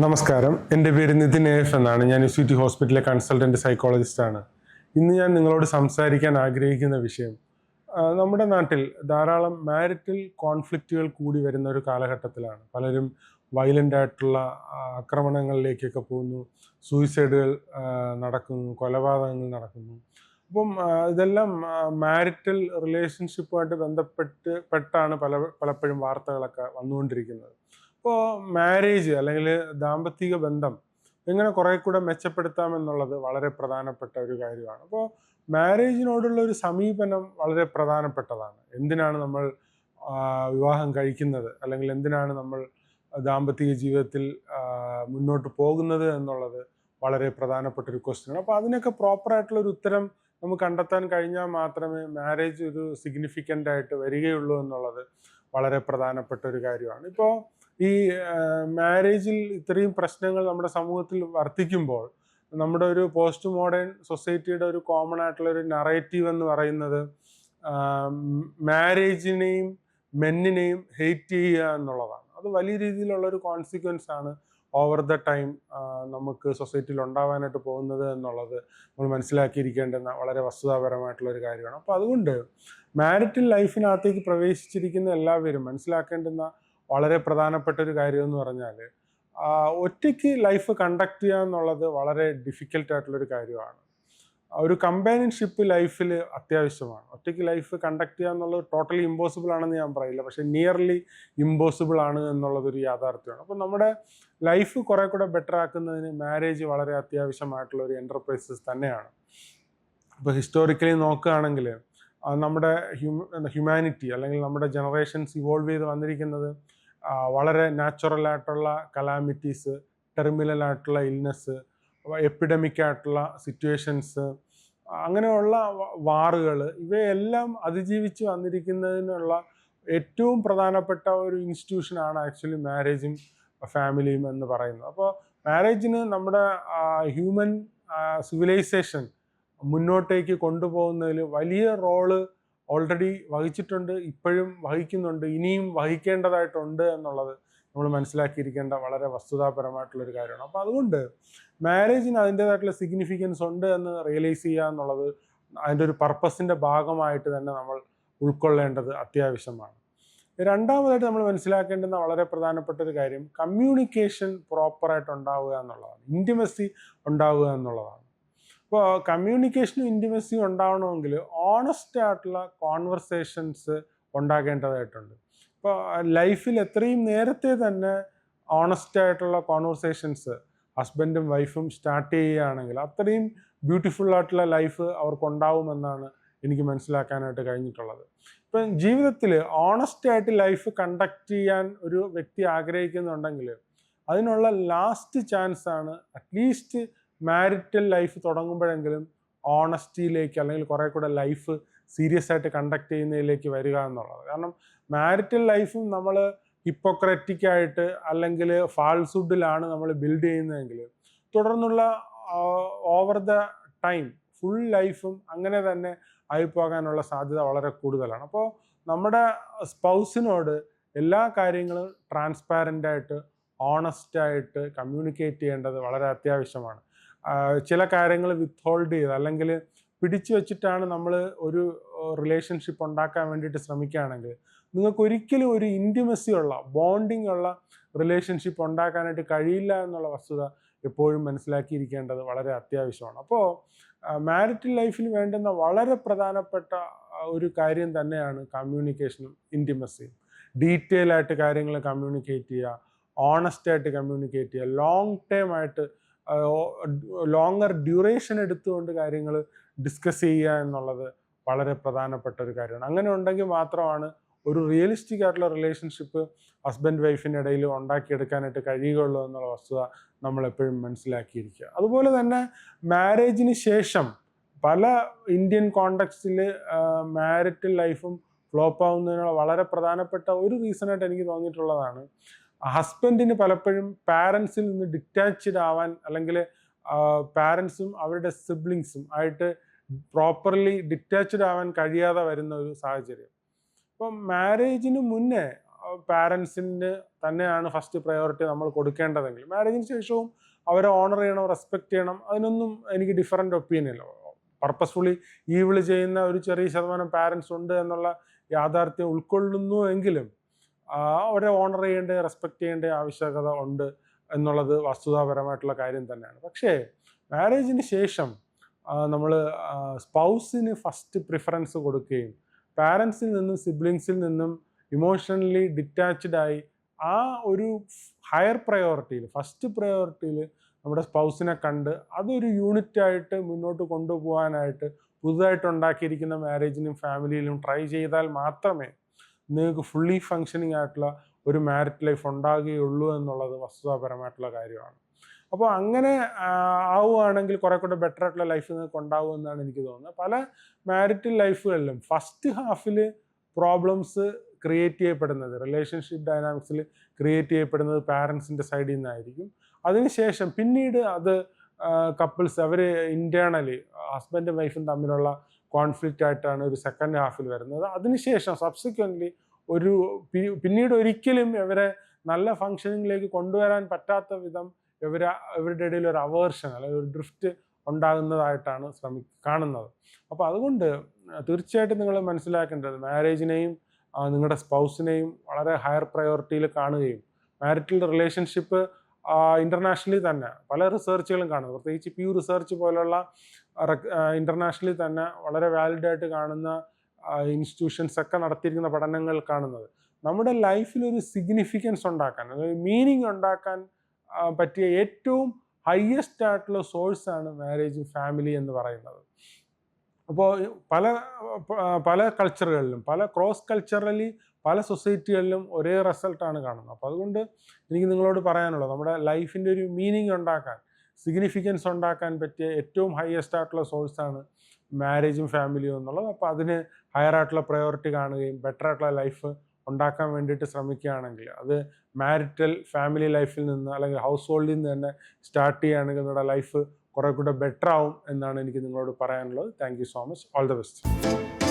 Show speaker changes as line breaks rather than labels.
നമസ്കാരം, എൻ്റെ പേര് നിതിൻ എഫ് എന്നാണ്. ഞാൻ UCT ഹോസ്പിറ്റലിലെ കൺസൾട്ടൻറ്റ് സൈക്കോളജിസ്റ്റാണ്. ഇന്ന് ഞാൻ നിങ്ങളോട് സംസാരിക്കാൻ ആഗ്രഹിക്കുന്ന വിഷയം, നമ്മുടെ നാട്ടിൽ ധാരാളം മാരിറ്റൽ കോൺഫ്ലിക്റ്റുകൾ കൂടി വരുന്ന ഒരു കാലഘട്ടത്തിലാണ്. പലരും വയലൻ്റ് ആയിട്ടുള്ള ആക്രമണങ്ങളിലേക്കൊക്കെ പോകുന്നു, സൂയിസൈഡുകൾ നടക്കുന്നു, കൊലപാതകങ്ങൾ നടക്കുന്നു. അപ്പം ഇതെല്ലാം മാരിറ്റൽ റിലേഷൻഷിപ്പുമായിട്ട് ബന്ധപ്പെട്ടാണ് പലപ്പോഴും വാർത്തകളൊക്കെ വന്നുകൊണ്ടിരിക്കുന്നത്. ഇപ്പോൾ മാരേജ് അല്ലെങ്കിൽ ദാമ്പത്തിക ബന്ധം എങ്ങനെ കുറെ കൂടെ മെച്ചപ്പെടുത്താമെന്നുള്ളത് വളരെ പ്രധാനപ്പെട്ട ഒരു കാര്യമാണ്. അപ്പോൾ മാരേജിനോടുള്ള ഒരു സമീപനം വളരെ പ്രധാനപ്പെട്ടതാണ്. എന്തിനാണ് നമ്മൾ വിവാഹം കഴിക്കുന്നത്, അല്ലെങ്കിൽ എന്തിനാണ് നമ്മൾ ദാമ്പത്തിക ജീവിതത്തിൽ മുന്നോട്ട് പോകുന്നത് എന്നുള്ളത് വളരെ പ്രധാനപ്പെട്ട ഒരു ക്വസ്റ്റ്യനാണ്. അപ്പോൾ അതിനൊക്കെ പ്രോപ്പറായിട്ടുള്ള ഒരു ഉത്തരം നമുക്ക് കണ്ടെത്താൻ കഴിഞ്ഞാൽ മാത്രമേ മാരേജ് ഒരു സിഗ്നിഫിക്കൻ്റ് ആയിട്ട് വരികയുള്ളൂ എന്നുള്ളത് വളരെ പ്രധാനപ്പെട്ട ഒരു കാര്യമാണ്. ഇപ്പോൾ ഈ മാരേജിൽ ഇത്രയും പ്രശ്നങ്ങൾ നമ്മുടെ സമൂഹത്തിൽ വർദ്ധിക്കുമ്പോൾ നമ്മുടെ ഒരു പോസ്റ്റ് മോഡേൺ സൊസൈറ്റിയുടെ ഒരു കോമൺ ആയിട്ടുള്ള ഒരു നറേറ്റീവ് എന്ന് പറയുന്നത് മാരേജിനെയും മെന്നിനെയും ഹെയ്റ്റ് ചെയ്യുക എന്നുള്ളതാണ്. അത് വലിയ രീതിയിലുള്ള ഒരു കോൺസിക്വൻസ് ആണ് ഓവർ ദ ടൈം നമുക്ക് സൊസൈറ്റിയിൽ ഉണ്ടാവാനായിട്ട് പോകുന്നത് എന്നുള്ളത് നമ്മൾ മനസ്സിലാക്കിയിരിക്കേണ്ടുന്ന വളരെ വസ്തുതാപരമായിട്ടുള്ള ഒരു കാര്യമാണ്. അപ്പോൾ അതുകൊണ്ട് മാരിറ്റൽ ലൈഫിനകത്തേക്ക് പ്രവേശിച്ചിരിക്കുന്ന എല്ലാവരും മനസ്സിലാക്കേണ്ടുന്ന വളരെ പ്രധാനപ്പെട്ട ഒരു കാര്യം എന്ന് പറഞ്ഞാൽ, ഒറ്റയ്ക്ക് ലൈഫ് കണ്ടക്ട് ചെയ്യുക എന്നുള്ളത് വളരെ ഡിഫിക്കൽട്ടായിട്ടുള്ളൊരു കാര്യമാണ്. ഒരു കമ്പാനിയൻഷിപ്പ് ലൈഫിൽ അത്യാവശ്യമാണ്. ഒറ്റയ്ക്ക് ലൈഫ് കണ്ടക്ട് ചെയ്യുക എന്നുള്ളത് ടോട്ടലി ഇമ്പോസിബിൾ ആണെന്ന് ഞാൻ പറയില്ല, പക്ഷേ നിയർലി ഇമ്പോസിബിൾ ആണ് എന്നുള്ളതൊരു യാഥാർത്ഥ്യമാണ്. അപ്പം നമ്മുടെ ലൈഫ് കുറെ കൂടെ ബെറ്റർ ആക്കുന്നതിന് മാരേജ് വളരെ അത്യാവശ്യമായിട്ടുള്ള ഒരു എൻ്റർപ്രൈസസ് തന്നെയാണ്. ഇപ്പോൾ ഹിസ്റ്റോറിക്കലി നോക്കുകയാണെങ്കിൽ നമ്മുടെ ഹ്യൂമാനിറ്റി അല്ലെങ്കിൽ നമ്മുടെ ജനറേഷൻസ് ഇവോൾവ് ചെയ്ത് വന്നിരിക്കുന്നത് വളരെ നാച്ചുറൽ ആയിട്ടുള്ള കലാമിറ്റീസ്, ടെർമിനൽ ആയിട്ടുള്ള ഇൽനെസ്, എപ്പിഡമിക് ആയിട്ടുള്ള സിറ്റുവേഷൻസ്, അങ്ങനെയുള്ള വാറുകൾ, ഇവയെല്ലാം അതിജീവിച്ച് വന്നിരിക്കുന്നതിനുള്ള ഏറ്റവും പ്രധാനപ്പെട്ട ഒരു ഇൻസ്റ്റിറ്റ്യൂഷനാണ് ആക്ച്വലി മാരേജും ഫാമിലിയും എന്ന് പറയുന്നത്. അപ്പോൾ മാരേജിന് നമ്മുടെ ഹ്യൂമൻ സിവിലൈസേഷൻ മുന്നോട്ടേക്ക് കൊണ്ടുപോകുന്നതിൽ വലിയ റോള് ഓൾറെഡി വഹിച്ചിട്ടുണ്ട്, ഇപ്പോഴും വഹിക്കുന്നുണ്ട്, ഇനിയും വഹിക്കേണ്ടതായിട്ടുണ്ട് എന്നുള്ളത് നമ്മൾ മനസ്സിലാക്കിയിരിക്കേണ്ട വളരെ വസ്തുതാപരമായിട്ടുള്ളൊരു കാര്യമാണ്. അപ്പോൾ അതുകൊണ്ട് മാരേജിന് അതിൻ്റേതായിട്ടുള്ള സിഗ്നിഫിക്കൻസ് ഉണ്ട് എന്ന് റിയലൈസ് ചെയ്യുക എന്നുള്ളത് അതിൻ്റെ ഒരു പർപ്പസിൻ്റെ ഭാഗമായിട്ട് തന്നെ നമ്മൾ ഉൾക്കൊള്ളേണ്ടത് അത്യാവശ്യമാണ്. രണ്ടാമതായിട്ട് നമ്മൾ മനസ്സിലാക്കേണ്ടുന്ന വളരെ പ്രധാനപ്പെട്ട ഒരു കാര്യം, കമ്മ്യൂണിക്കേഷൻ പ്രോപ്പറായിട്ട് ഉണ്ടാവുക എന്നുള്ളതാണ്, ഇൻറ്റിമസി ഉണ്ടാവുക എന്നുള്ളതാണ്. ഇപ്പോൾ കമ്മ്യൂണിക്കേഷനും ഇൻറ്റിമസിയും ഉണ്ടാവണമെങ്കിൽ ഓണസ്റ്റ് ആയിട്ടുള്ള കോൺവെർസേഷൻസ് ഉണ്ടാകേണ്ടതായിട്ടുണ്ട്. ഇപ്പോൾ ലൈഫിൽ എത്രയും നേരത്തെ തന്നെ ഓണസ്റ്റ് ആയിട്ടുള്ള കോൺവെർസേഷൻസ് ഹസ്ബൻഡും വൈഫും സ്റ്റാർട്ട് ചെയ്യുകയാണെങ്കിൽ അത്രയും ബ്യൂട്ടിഫുൾ ആയിട്ടുള്ള ലൈഫ് അവർക്കുണ്ടാവുമെന്നാണ് എനിക്ക് മനസ്സിലാക്കാനായിട്ട് കഴിഞ്ഞിട്ടുള്ളത്. ഇപ്പം ജീവിതത്തിൽ ഓണസ്റ്റ് ആയിട്ട് ലൈഫ് കണ്ടക്ട് ചെയ്യാൻ ഒരു വ്യക്തി ആഗ്രഹിക്കുന്നുണ്ടെങ്കിൽ അതിനുള്ള ലാസ്റ്റ് ചാൻസ് ആണ് അറ്റ്ലീസ്റ്റ് മാരിറ്റൽ ലൈഫ് തുടങ്ങുമ്പോഴെങ്കിലും ഓണസ്റ്റിയിലേക്ക് അല്ലെങ്കിൽ കുറെ കൂടെ ലൈഫ് സീരിയസ് ആയിട്ട് കണ്ടക്ട് ചെയ്യുന്നതിലേക്ക് വരിക എന്നുള്ളത്. കാരണം മാരിറ്റൽ ലൈഫും നമ്മൾ ഹിപ്പോക്രറ്റിക് ആയിട്ട് അല്ലെങ്കിൽ ഫാൾസ്ഹുഡിലാണ് നമ്മൾ ബിൽഡ് ചെയ്യുന്നതെങ്കിൽ തുടർന്നുള്ള ഓവർ ദ ടൈം ഫുൾ ലൈഫും അങ്ങനെ തന്നെ ആയിപ്പോകാനുള്ള സാധ്യത വളരെ കൂടുതലാണ്. അപ്പോൾ നമ്മുടെ സ്പൗസിനോട് എല്ലാ കാര്യങ്ങളും ട്രാൻസ്പാരൻ്റ് ആയിട്ട് ഓണസ്റ്റായിട്ട് കമ്മ്യൂണിക്കേറ്റ് ചെയ്യേണ്ടത് വളരെ അത്യാവശ്യമാണ്. ചില കാര്യങ്ങൾ വിത്ത്ഹോൾഡ് ചെയ്ത് അല്ലെങ്കിൽ പിടിച്ചു വെച്ചിട്ടാണ് നമ്മൾ ഒരു റിലേഷൻഷിപ്പ് ഉണ്ടാക്കാൻ വേണ്ടിയിട്ട് ശ്രമിക്കുകയാണെങ്കിൽ നിങ്ങൾക്ക് ഒരിക്കലും ഒരു ഇൻറ്റിമസി ഉള്ള ബോണ്ടിങ് ഉള്ള റിലേഷൻഷിപ്പ് ഉണ്ടാക്കാനായിട്ട് കഴിയില്ല എന്നുള്ള വസ്തുത എപ്പോഴും മനസ്സിലാക്കിയിരിക്കേണ്ടത് വളരെ അത്യാവശ്യമാണ്. അപ്പോൾ മാരിറ്റൽ ലൈഫിൽ വേണ്ടുന്ന വളരെ പ്രധാനപ്പെട്ട ഒരു കാര്യം തന്നെയാണ് കമ്മ്യൂണിക്കേഷനും ഇൻറ്റിമസിയും. ഡീറ്റെയിൽ ആയിട്ട് കാര്യങ്ങൾ കമ്മ്യൂണിക്കേറ്റ് ചെയ്യുക, ഓണസ്റ്റ് ആയിട്ട് കമ്മ്യൂണിക്കേറ്റ് ചെയ്യുക, ലോങ് ടേം ആയിട്ട് ലോങ്ങർ ഡ്യൂറേഷൻ എടുത്തുകൊണ്ട് കാര്യങ്ങൾ ഡിസ്കസ് ചെയ്യുക എന്നുള്ളത് വളരെ പ്രധാനപ്പെട്ട ഒരു കാര്യമാണ്. അങ്ങനെ ഉണ്ടെങ്കിൽ മാത്രമാണ് ഒരു റിയലിസ്റ്റിക് ആയിട്ടുള്ള റിലേഷൻഷിപ്പ് ഹസ്ബൻഡ് വൈഫിൻ്റെ ഇടയിൽ ഉണ്ടാക്കിയെടുക്കാനായിട്ട് കഴിയുകയുള്ളൂ എന്നുള്ള വസ്തുത നമ്മൾ എപ്പോഴും മനസ്സിലാക്കിയിരിക്കുക. അതുപോലെ തന്നെ മാരേജിന് ശേഷം പല ഇന്ത്യൻ കോണ്ടെക്സ്റ്റിൽ മാരിറ്റൽ ലൈഫും ഫ്ലോപ്പ് ആവുന്നതിനുള്ള വളരെ പ്രധാനപ്പെട്ട ഒരു റീസണായിട്ട് എനിക്ക് തോന്നിയിട്ടുള്ളതാണ്, ഹസ്ബൻഡിന് പലപ്പോഴും പാരൻസിൽ നിന്ന് ഡിറ്റാച്ച്ഡ് ആവാൻ അല്ലെങ്കിൽ പാരൻസും അവരുടെ സിബ്ലിങ്സും ആയിട്ട് പ്രോപ്പർലി ഡിറ്റാച്ച്ഡ് ആവാൻ കഴിയാതെ വരുന്ന ഒരു സാഹചര്യം. ഇപ്പം മാരേജിന് മുന്നേ പാരൻസിന് തന്നെയാണ് ഫസ്റ്റ് പ്രയോറിറ്റി നമ്മൾ കൊടുക്കേണ്ടതെങ്കിൽ മാരേജിന് ശേഷവും അവരെ ഓണർ ചെയ്യണം, റെസ്പെക്ട് ചെയ്യണം. അതിനൊന്നും എനിക്ക് ഡിഫറൻറ്റ് ഒപ്പീനിയൻ ഇല്ല. പർപ്പസ്ഫുള്ളി ഈവിള് ചെയ്യുന്ന ഒരു ചെറിയ ശതമാനം പാരൻസ് ഉണ്ട് എന്നുള്ള യാഥാർത്ഥ്യം ഉൾക്കൊള്ളുന്നു എങ്കിലും അവരെ ഓണർ ചെയ്യേണ്ട, റെസ്പെക്ട് ചെയ്യേണ്ട ആവശ്യകത ഉണ്ട് എന്നുള്ളത് വസ്തുതാപരമായിട്ടുള്ള കാര്യം തന്നെയാണ്. പക്ഷേ മാരേജിന് ശേഷം നമ്മൾ സ്പൗസിന് ഫസ്റ്റ് പ്രിഫറൻസ് കൊടുക്കുകയും പാരൻസിൽ നിന്നും സിബ്ലിങ്സിൽ നിന്നും ഇമോഷണലി ഡിറ്റാച്ച്ഡ് ആയി ആ ഒരു ഹയർ പ്രയോറിറ്റിയിൽ, ഫസ്റ്റ് പ്രയോറിറ്റിയിൽ നമ്മുടെ സ്പൗസിനെ കണ്ട് അതൊരു യൂണിറ്റായിട്ട് മുന്നോട്ട് കൊണ്ടുപോകാനായിട്ട് പുതുതായിട്ട് ഉണ്ടാക്കിയിരിക്കുന്ന മാരേജിനും ഫാമിലിയിലും ട്രൈ ചെയ്താൽ മാത്രമേ നിങ്ങൾക്ക് ഫുള്ളി ഫങ്ഷനിങ് ആയിട്ടുള്ള ഒരു മാരിഡ് ലൈഫ് ഉണ്ടാകുകയുള്ളൂ എന്നുള്ളത് വസ്തുതാപരമായിട്ടുള്ള കാര്യമാണ്. അപ്പോൾ അങ്ങനെ ആവുകയാണെങ്കിൽ കുറെ കൂടെ ബെറ്റർ ആയിട്ടുള്ള ലൈഫ് നിങ്ങൾക്ക് ഉണ്ടാകുമെന്നാണ് എനിക്ക് തോന്നുന്നത്. പല മാരിറ്റൽ ലൈഫുകളിലും ഫസ്റ്റ് ഹാഫിൽ പ്രോബ്ലംസ് ക്രിയേറ്റ് ചെയ്യപ്പെടുന്നത്, റിലേഷൻഷിപ്പ് ഡൈനാമിക്സിൽ ക്രിയേറ്റ് ചെയ്യപ്പെടുന്നത് പാരൻസിൻ്റെ സൈഡിൽ നിന്നായിരിക്കും. അതിനുശേഷം പിന്നീട് അത് കപ്പിൾസ് അവർ ഇൻറ്റേർണലി ഹസ്ബൻഡും വൈഫും തമ്മിലുള്ള കോൺഫ്ലിക്റ്റ് ആയിട്ടാണ് ഒരു സെക്കൻഡ് ഹാഫിൽ വരുന്നത്. അതിനുശേഷം സബ്സിക്വൻ്റ്ലി പിന്നീട് ഒരിക്കലും ഇവരെ നല്ല ഫങ്ഷനിങ്ങിലേക്ക് കൊണ്ടുവരാൻ പറ്റാത്ത വിധം ഇവരുടെ ഇടയിൽ ഒരു അവേർഷൻ അല്ലെങ്കിൽ ഒരു ഡ്രിഫ്റ്റ് ഉണ്ടാകുന്നതായിട്ടാണ് കാണുന്നത്. അപ്പോൾ അതുകൊണ്ട് തീർച്ചയായിട്ടും നിങ്ങൾ മനസ്സിലാക്കേണ്ടത് മാരേജിനെയും നിങ്ങളുടെ സ്പൗസിനെയും വളരെ ഹയർ പ്രയോറിറ്റിയിൽ കാണുകയും മാരിറ്റൽ റിലേഷൻഷിപ്പ് ഇൻ്റർനാഷണലി തന്നെ പല റിസർച്ചുകളും കാണുന്നത്, പ്രത്യേകിച്ച് പ്യൂ റിസർച്ച് പോലുള്ള ഇൻ്റർനാഷണലി തന്നെ വളരെ വാലിഡായിട്ട് കാണുന്ന ഇൻസ്റ്റിറ്റ്യൂഷൻസ് ഒക്കെ നടത്തിയിരിക്കുന്ന പഠനങ്ങൾ കാണുന്നത് നമ്മുടെ ലൈഫിലൊരു സിഗ്നിഫിക്കൻസ് ഉണ്ടാക്കാൻ, അതായത് മീനിങ് ഉണ്ടാക്കാൻ പറ്റിയ ഏറ്റവും ഹയസ്റ്റ് ആയിട്ടുള്ള സോഴ്സാണ് മാരേജ് ഫാമിലി എന്ന് പറയുന്നത്. അപ്പോൾ പല കൾച്ചറുകളിലും ക്രോസ് കൾച്ചറലി പല സൊസൈറ്റികളിലും ഒരേ റിസൾട്ടാണ് കാണുന്നത്. അപ്പോൾ അതുകൊണ്ട് എനിക്ക് നിങ്ങളോട് പറയാനുള്ളത് നമ്മുടെ ലൈഫിൻ്റെ ഒരു മീനിങ് ഉണ്ടാക്കാൻ, സിഗ്നിഫിക്കൻസ് ഉണ്ടാക്കാൻ പറ്റിയ ഏറ്റവും ഹയസ്റ്റ് ആയിട്ടുള്ള സോഴ്സാണ് മാരേജും ഫാമിലിയും എന്നുള്ളത്. അപ്പോൾ അതിന് ഹയർ ആയിട്ടുള്ള പ്രയോറിറ്റി കാണുകയും ബെറ്റർ ആയിട്ടുള്ള ലൈഫ് ഉണ്ടാക്കാൻ വേണ്ടിയിട്ട് ശ്രമിക്കുകയാണെങ്കിൽ അത് മാരിറ്റൽ ഫാമിലി ലൈഫിൽ നിന്ന് അല്ലെങ്കിൽ ഹൗസ് ഹോൾഡിൽ നിന്ന് തന്നെ സ്റ്റാർട്ട് ചെയ്യുകയാണെങ്കിൽ നിങ്ങളുടെ ലൈഫ് കുറെ കൂടെ ബെറ്റർ ആവും എന്നാണ് എനിക്ക് നിങ്ങളോട് പറയാനുള്ളത്. Thank you so much. All the best.